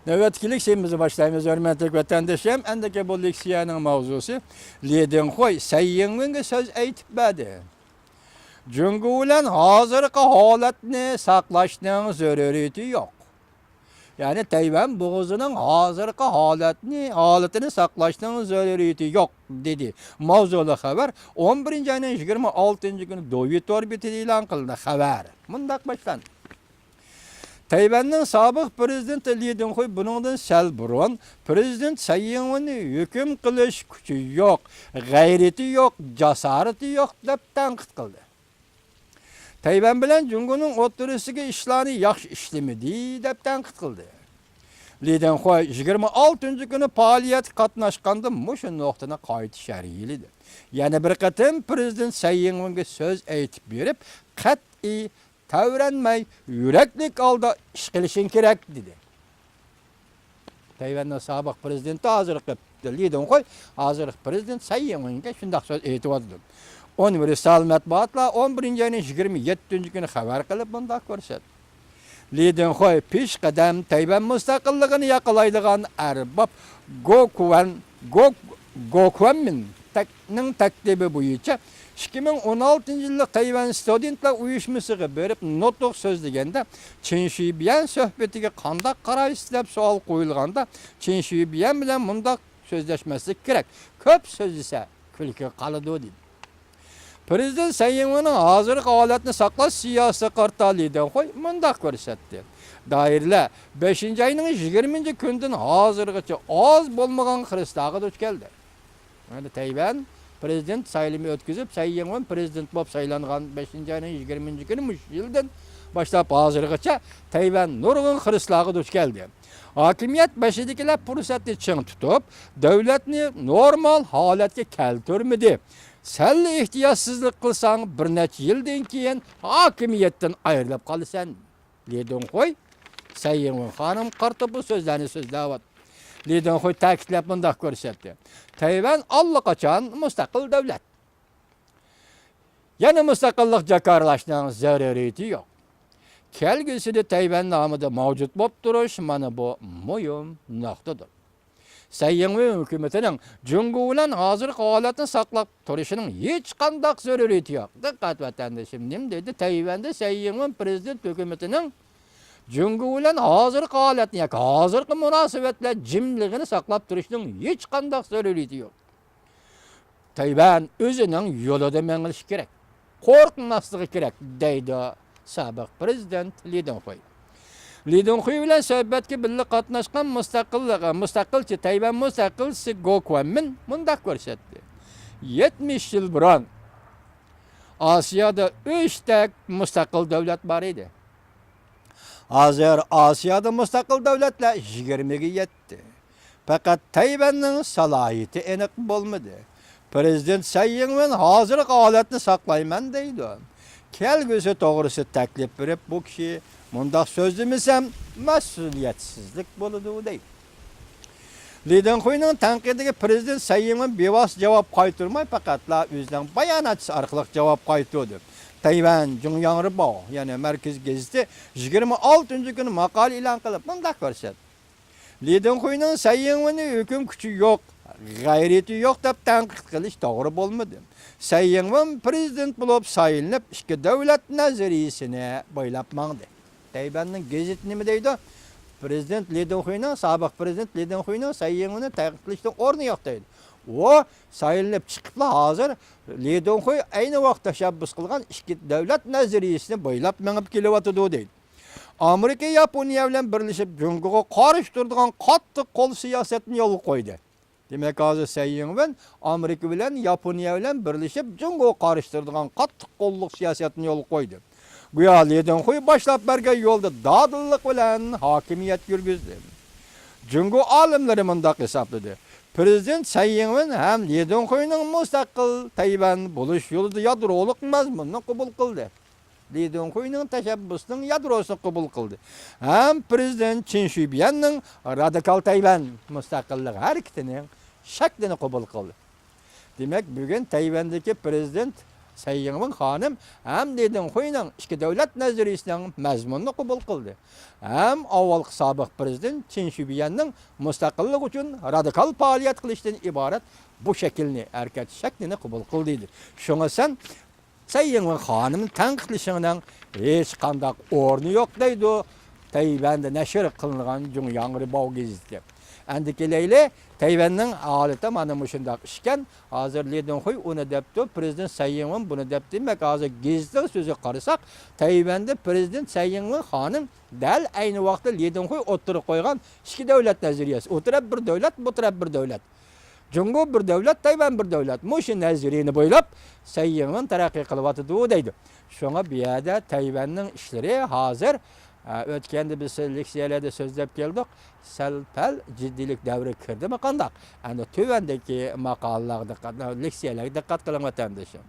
Növbetçilik şeyimizi başlayımız hürmetli vatandaşım. Endeki bu leksiyanın mavzusu Li Donghui Sayyiğin'in söz aytip berdi. Cüngü bilen hazırkı holatni saqlashning zaruriyati yo'q. Yani Tayvan boğazının hazırkı halatini saqlashning zaruriyati yo'q dedi. Mavzulu haber 11 ayının 26 günü Dovyet orbitida e'lon qildi xabar. Mundaq başlandı. Tayvan'ın sabık prezidenti Li Donghui bunundan sel burun prezident Sayyiğin'in hüküm kılış gücü yok, gayreti yok, cesareti yok dep tanqid qildi. Tayvan bilen Cungu'nun oturisiga işlerini yaxşı işlemedi dep tanqid qildi. Li Donghui 26 günü faaliyet qatnaşqanda muşu noqtana qaytish şeriydi. Yani bir qatim prezident Sayyiğin'e söz aytib berip qat'iy tavranmay, yüreklik alda iş qilishing kerak dedi. Tayvan'ın sabık prezidenti hazırlık Li Donghui hazırlık prezident Sayyiğin'e şundaq söz aytib atdı. Universal matbuatla 11 ayının 27 günü xabar qilib bundaq ko'rsatdi. Li Donghui peş qadam Tayvan mustaqilligini yaqalaydigan arbab Gokuanmin taklibi bo'yicha 2016 yıllık Tayvan Studentlar uyuşmasıga berip notuk sözlegende Çin Şibiyan söhbetiga qandaq qaraysiz deb savol qo'yilganda Çin Şibiyan bilan mundaq sözleşmeslik kerak. Köp söz ise külki qaladı dedi. Prezident Sayyiğin'in hazırlık holatini saqlash siyosati qarta Li Donghui mundaq ko'rsatdi. Dairler 5. ayının 20. günden hazırgacha az bo'lmagan xiristaga duch keldi. Yani Tayvan prezident saylimi ötküzüp Sayyiğin prezident bolup saylangan 5. ayının 20. günü muş yıldan başlap hazırgacha Tayvan nurgun xirislağı duç geldi. Hakimiyet başidikiler fursatni çiң tutup devletni normal holatga keltirmedi. Sel ihtiyatsızlık kılsan bir neçe yıldan keyin hakimiyetten ayrılıp kalısan. Li Donghui Sayyiğin hanım qarta bu sözlerini sözləyat. Li Donghui ta'kidlab bundaq ko'rsatdi. Tayvan allaqachon mustaqil davlat. Yana mustaqillik jakarlashning zaruriyati yo'q. Kelgusida Tayvan nomida mavjud bo'lib turish mana bu muhim nuqtadir. Sayyiğin hükümetining Jungu bilan hozirgi holatni saqlab turishining hech qanday zaruriyati yo'q. Diqqat vatandoshim, nim dedi Tayvanda Sayyiğin prezident hükümetining Jungu bilan hozirgi holatni yoki hozirgi munosabatlar jimligini saqlab turishning hech qanday zaruriyati yo'q. Tayvan o'zining yo'lida mengilishi kerak. Qo'rqmasligi kerak deydi sobiq prezident Li Donghui. Li Donghui bilan suhbatga birga qatnashgan mustaqilchi Tayvan mustaqilchisi Gokuanmin mundaq ko'rsatdi. 70 yil burun Osiyoda 3 ta mustaqil davlat bor edi. Hozir Osiyoda mustaqil davlatlar 20 ga yetdi. Faqat Tayvanning salohiyati aniq bo'lmadi. Prezident Sayyiğin hozirgi holatni saqlayman deydi. Kelgusi to'g'risi taklif berib bu kishi mundaq so'zlamasam mas'uliyatsizlik bo'ladi deydi. Li Donghuining tanqidiga prezident Sayyiğin bevos javob qaytarmay faqatla o'zining bayonotchisi orqali javob qaytardi. Tayvan Jungyang Ribo, yani Merkez Gazeti 26 günü makale e'lon qilib bundaq ko'rsatdi. Li Donghuining Sayyiğin hukm kuchi yo'q, gayreti yo'q deb tanqid qilish to'g'ri bo'lmadi. Sayyiğin prezident bo'lib saylanib ikki davlat nazariyasini bo'ylab mangdi. Tayvanning gazeti nima deydi? Prezident Li Donghuining sobiq prezident Li Donghuining Sayyiğinni tanqid qilishda o'rni yo'q deydi. O saylanib chiqibla hozir Li Donghui ayni vaqt tashabbus qilgan ikki davlat nazariyasini bo'ylab mengib kelyotdi deydi. Amerika Yaponiya bilan birlashib Junguga qarshi turadigan qattiq qo'l siyosatini yo'lga qo'ydi. Demek hozir Sayyiğin Amerika bilan Yaponiya bilan birlashib Junguga qarshi turadigan qattiq qo'llik siyosatini yo'lga qo'ydi. Go'yo Li Donghui boshlab bergan yo'lda dadillik bilan hokimiyat yurgizdi. Jungu olimlari mundaq hisobladi. Prezident Sayyiğin ham Li Donghuining mustaqil Tayvan bo'lish yo'lida yadrolik mazmunni qabul qildi. Li Donghuining tashabbusining yadrosini qabul qildi. Ham prezident Çin Şibiyanning radikal Tayvan mustaqillik harakatining shaklini qabul qildi. Demek bugün Tayvandagi prezident Sayyiğmin hanım hem Lidin Huy'nın iki devlet nazariyesinden mazmununu kabul kıldı. Hem avvalki sabık prezident Çin Şubiyan'ın müstakillik için radikal faaliyet kılıştan ibaret bu şekilini, erket şeklini kabul kıldıydı. Şuna sen Sayyiğmin hanımın tanqidlişinden hiç kandak ornu yok deydi. Tayvan'da neşir kılıngan jüng yangri baw gezdi. Andikeleyle Tayvan'ın aleti mana muşundaq işken hazır Lidin Huy onu depti. Prezident Sayyiğmin bunu depti. Mek hazır gezdi sözü qarasak Tayvan'da prezident Sayyiğmin hanım dal aynı vaqtda Lidin Huy oturup qoygan iki devlet nazariyesi. O taraf bir devlet, bu taraf bir devlet. Cumhur bir devlet, Tayvan bir devlet. Muşun nazariyini boylap Sayyiğmin taraqqiy qılıbatıdı deydi. Şoňa bir ýerde Tayvan'ın işleri hazır ötkende biz leksiyalerde sözlep geldik. Selpel ciddilik devri kirdi mi kandak? Yani tövendeki makalalarda, leksiyalarda dikkat kılın vatandaşım.